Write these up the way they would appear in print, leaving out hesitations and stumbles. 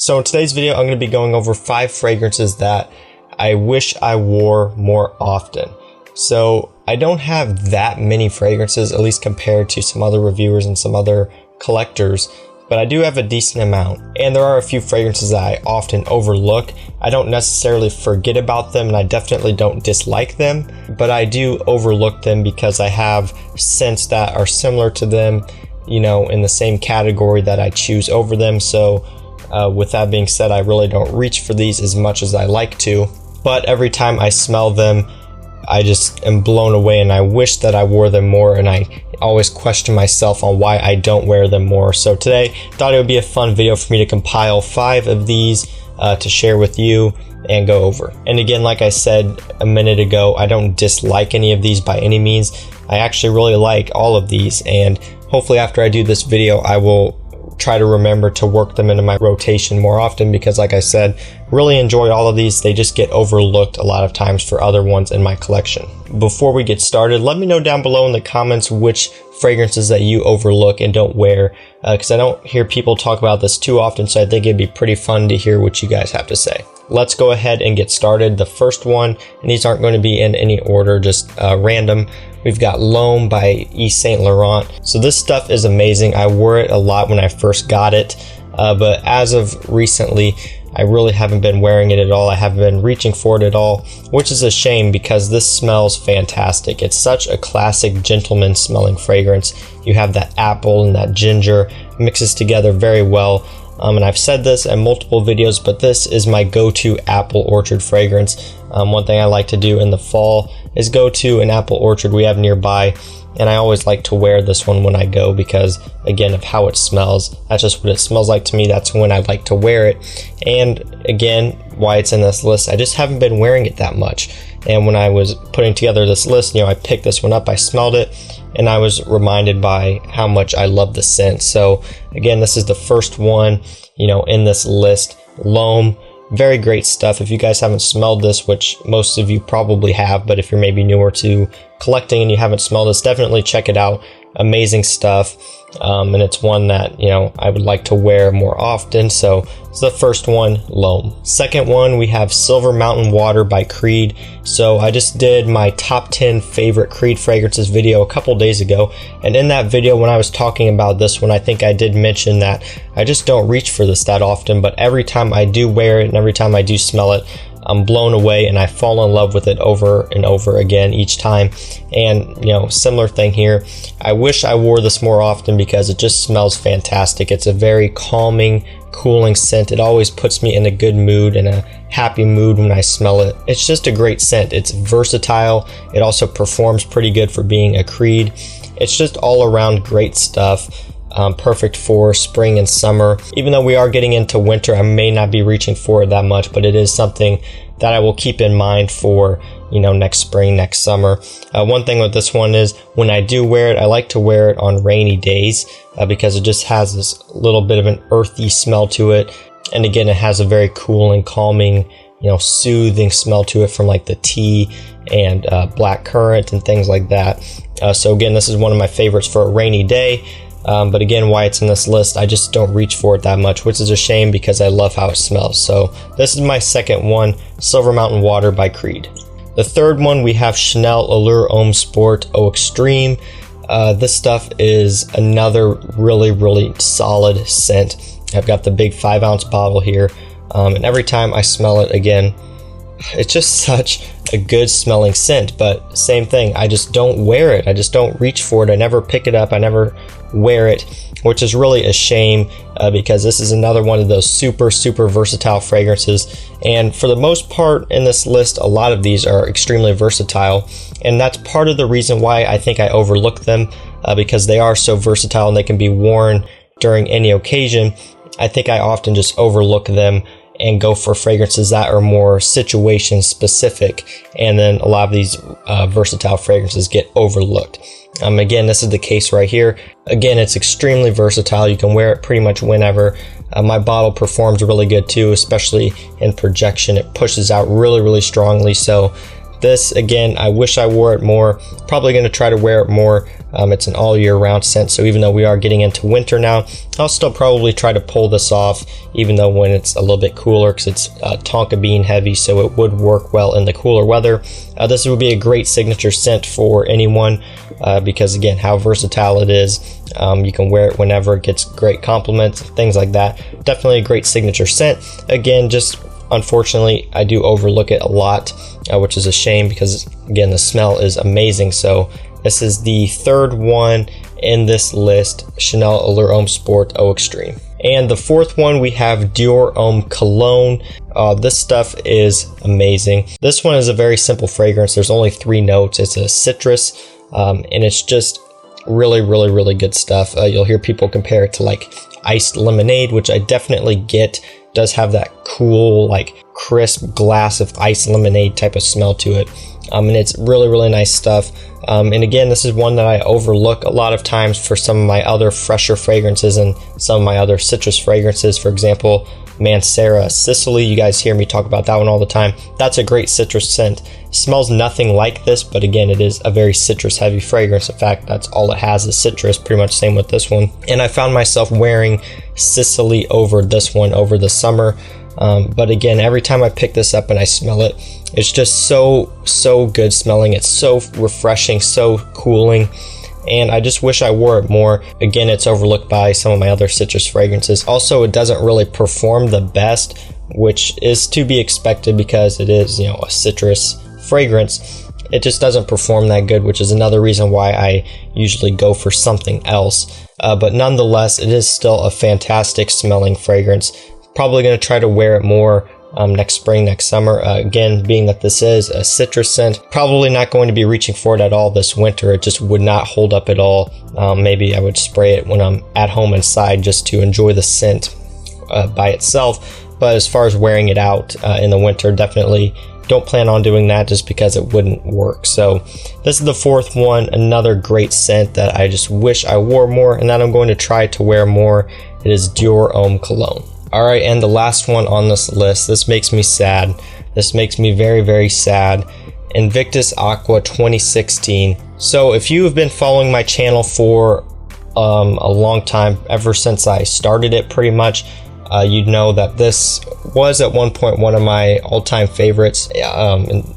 So in today's video, I'm going to be going over 5 fragrances that I wish I wore more often. So I don't have that many fragrances, at least compared to some other reviewers and some other collectors, but I do have a decent amount. And there are a few fragrances that I often overlook. I don't necessarily forget about them, and I definitely don't dislike them, but I do overlook them because I have scents that are similar to them, you know, in the same category that I choose over them. So with that being said, I really don't reach for these as much as I like to, but every time I smell them, I just am blown away, and I wish that I wore them more, and I always question myself on why I don't wear them more. So today, I thought it would be a fun video for me to compile 5 of these to share with you and go over. And again, like I said a minute ago, I don't dislike any of these by any means. I actually really like all of these, and hopefully after I do this video, I will try to remember to work them into my rotation more often because, like I said, really enjoy all of these. They just get overlooked a lot of times for other ones in my collection. Before we get started, let me know down below in the comments which fragrances that you overlook and don't wear, because I don't hear people talk about this too often, so I think it'd be pretty fun to hear what you guys have to say. Let's go ahead and get started. The first one, and these aren't going to be in any order, just random. We've got Homme by Yves Saint Laurent. So this stuff is amazing. I wore it a lot when I first got it, but as of recently, I really haven't been wearing it at all. I haven't been reaching for it at all, which is a shame because this smells fantastic. It's such a classic gentleman smelling fragrance. You have that apple and that ginger mixes together very well. And I've said this in multiple videos, but this is my go-to apple orchard fragrance. One thing I like to do in the fall is go to an apple orchard we have nearby, and I always like to wear this one when I go because, again, of how it smells. That's just what it smells like to me. That's when I like to wear it. And again, why it's in this list, I just haven't been wearing it that much. And when I was putting together this list, I picked this one up, I smelled it, and I was reminded by how much I love the scent. So again, this is the first one, in this list. Homme, very great stuff. If you guys haven't smelled this, which most of you probably have, but if you're maybe newer to collecting and you haven't smelled this, definitely check it out. Amazing stuff. And it's one that, I would like to wear more often. So it's the first one, Homme. Second one, we have Silver Mountain Water by Creed. So I just did my top 10 favorite Creed fragrances video a couple days ago. And in that video, when I was talking about this one, I think I did mention that I just don't reach for this that often, but every time I do wear it and every time I do smell it, I'm blown away and I fall in love with it over and over again each time. And similar thing here. I wish I wore this more often because it just smells fantastic. It's a very calming, cooling scent. It always puts me in a good mood and a happy mood when I smell it. It's just a great scent. It's versatile. It also performs pretty good for being a Creed. It's just all around great stuff. Perfect for spring and summer. Even though we are getting into winter, I may not be reaching for it that much, but it is something that I will keep in mind for, next spring, next summer. One thing with this one is when I do wear it, I like to wear it on rainy days because it just has this little bit of an earthy smell to it. And again, it has a very cool and calming, soothing smell to it from like the tea and black currant and things like that. So again, this is one of my favorites for a rainy day. But again, why it's in this list, I just don't reach for it that much, which is a shame because I love how it smells. So this is my second one, Silver Mountain Water by Creed. The third one, we have Chanel Allure Homme Sport Eau Extreme. This stuff is another really, really solid scent. I've got the big 5-ounce bottle here, and every time I smell it again, it's just such a good smelling scent, but same thing, I just don't wear it. I just don't reach for it. I never pick it up. I never wear it, which is really a shame because this is another one of those super, super versatile fragrances. And for the most part in this list, a lot of these are extremely versatile. And that's part of the reason why I think I overlook them because they are so versatile and they can be worn during any occasion. I think I often just overlook them and go for fragrances that are more situation specific, and then a lot of these versatile fragrances get overlooked. Again, this is the case right here. Again, it's extremely versatile. You can wear it pretty much whenever. My bottle performs really good too, especially in projection. It pushes out really, really strongly, so This, again, I wish I wore it more. Probably going to try to wear it more. It's an all year round scent, so even though we are getting into winter now, I'll still probably try to pull this off, even though when it's a little bit cooler, because it's tonka bean heavy, so it would work well in the cooler weather. This would be a great signature scent for anyone, because again, how versatile it is. You can wear it whenever, it gets great compliments, things like that. Definitely a great signature scent. Again, just unfortunately, I do overlook it a lot, which is a shame because, again, the smell is amazing. So this is the third one in this list, Chanel Allure Homme Sport Eau Extreme. And the fourth one, we have Dior Own Cologne. This stuff is amazing. This one is a very simple fragrance. There's only 3 notes. It's a citrus, and it's just really good stuff. You'll hear people compare it to like iced lemonade, which I definitely get. Does have that cool, like crisp glass of iced lemonade type of smell to it. And it's really nice stuff. And again, this is one that I overlook a lot of times for some of my other fresher fragrances and some of my other citrus fragrances. For example, Mancera Sicily, you guys hear me talk about that one all the time. That's a great citrus scent. Smells nothing like this, but again, it is a very citrus heavy fragrance. In fact, that's all it has is citrus, pretty much same with this one. And I found myself wearing Sicily over this one over the summer. But again, every time I pick this up and I smell it, it's just so good smelling. It's so refreshing, so cooling. And I just wish I wore it more. Again, it's overlooked by some of my other citrus fragrances. Also, it doesn't really perform the best, which is to be expected because it is, you know, a citrus fragrance. It just doesn't perform that good, which is another reason why I usually go for something else. But nonetheless, it is still a fantastic smelling fragrance. Probably going to try to wear it more next spring, next summer. Again, being that this is a citrus scent, probably not going to be reaching for it at all this winter. It just would not hold up at all. Maybe I would spray it when I'm at home inside just to enjoy the scent by itself. But as far as wearing it out in the winter, definitely don't plan on doing that just because it wouldn't work. So this is the fourth one, another great scent that I just wish I wore more and that I'm going to try to wear more. It is Dior Own Cologne. All right, and the last one on this list, this makes me sad. This makes me very sad. Invictus Aqua 2016. So if you have been following my channel for a long time, ever since I started it pretty much, you'd know that this was at one point one of my all-time favorites,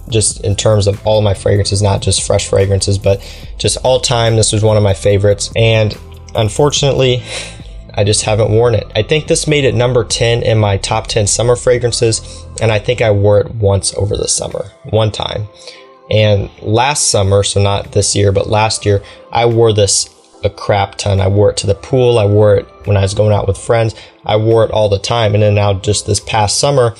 just in terms of all of my fragrances, not just fresh fragrances, but just all time. This was one of my favorites, and unfortunately, I just haven't worn it. I think this made it number 10 in my top 10 summer fragrances, and I think I wore it once over the summer, one time. And last summer, so not this year, but last year, I wore this a crap ton. I wore it to the pool. I wore it when I was going out with friends. I wore it all the time. And then now just this past summer,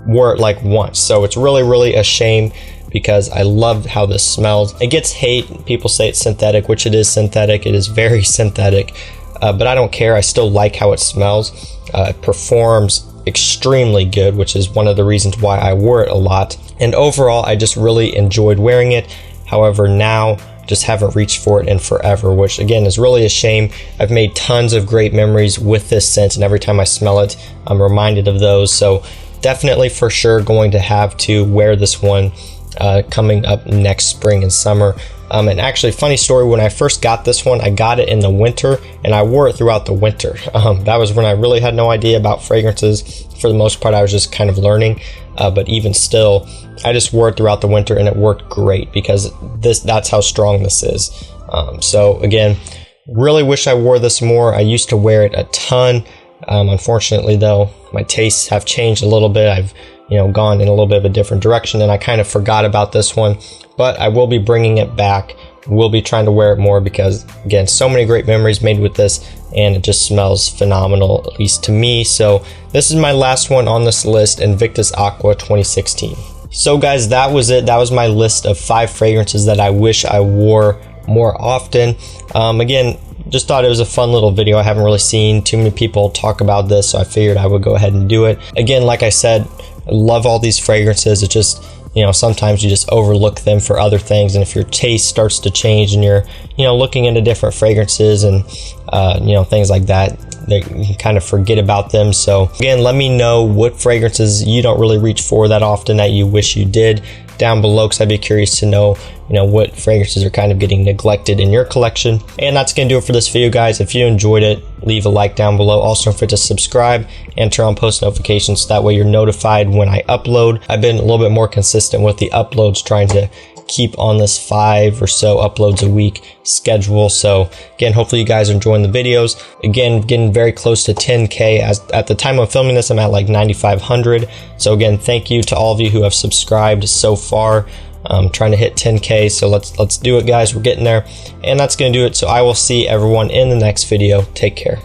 wore it like once. So it's really a shame because I love how this smells. It gets hate. People say it's synthetic, which it is synthetic. It is very synthetic. But I don't care. I still like how it smells. It performs extremely good, which is one of the reasons why I wore it a lot. And overall, I just really enjoyed wearing it. However, now just haven't reached for it in forever, which again is really a shame. I've made tons of great memories with this scent, and every time I smell it, I'm reminded of those. So definitely for sure going to have to wear this one coming up next spring and summer. And actually, funny story, when I first got this one, I got it in the winter and I wore it throughout the winter. That was when I really had no idea about fragrances. For the most part, I was just kind of learning. But even still, I just wore it throughout the winter and it worked great because that's how strong this is. So again, really wish I wore this more. I used to wear it a ton. Unfortunately though, my tastes have changed a little bit. I've gone in a little bit of a different direction, and I kind of forgot about this one, but I will be bringing it back. We'll be trying to wear it more because, again, so many great memories made with this, and it just smells phenomenal, at least to me. So this is my last one on this list, Invictus Aqua 2016. So guys, that was it. That was my list of 5 fragrances that I wish I wore more often. Again, just thought it was a fun little video. I haven't really seen too many people talk about this, so I figured I would go ahead and do it. Again, like I said, I love all these fragrances. It just, sometimes you just overlook them for other things. And if your taste starts to change and you're, looking into different fragrances and, things like that, you can kind of forget about them. So again, let me know what fragrances you don't really reach for that often that you wish you did down below, because I'd be curious to know, you know, what fragrances are kind of getting neglected in your collection. And that's gonna do it for this video, guys. If you enjoyed it, leave a like down below. Also don't forget to subscribe and turn on post notifications so that way you're notified when I upload. I've been a little bit more consistent with the uploads, trying to keep on this 5 or so uploads a week schedule. So again, hopefully you guys are enjoying the videos. Again, getting very close to 10K. As at the time of filming this, I'm at like 9,500. So again, thank you to all of you who have subscribed so far. Trying to hit 10K, so let's do it, guys. We're getting there, and that's gonna do it. So I will see everyone in the next video. Take care.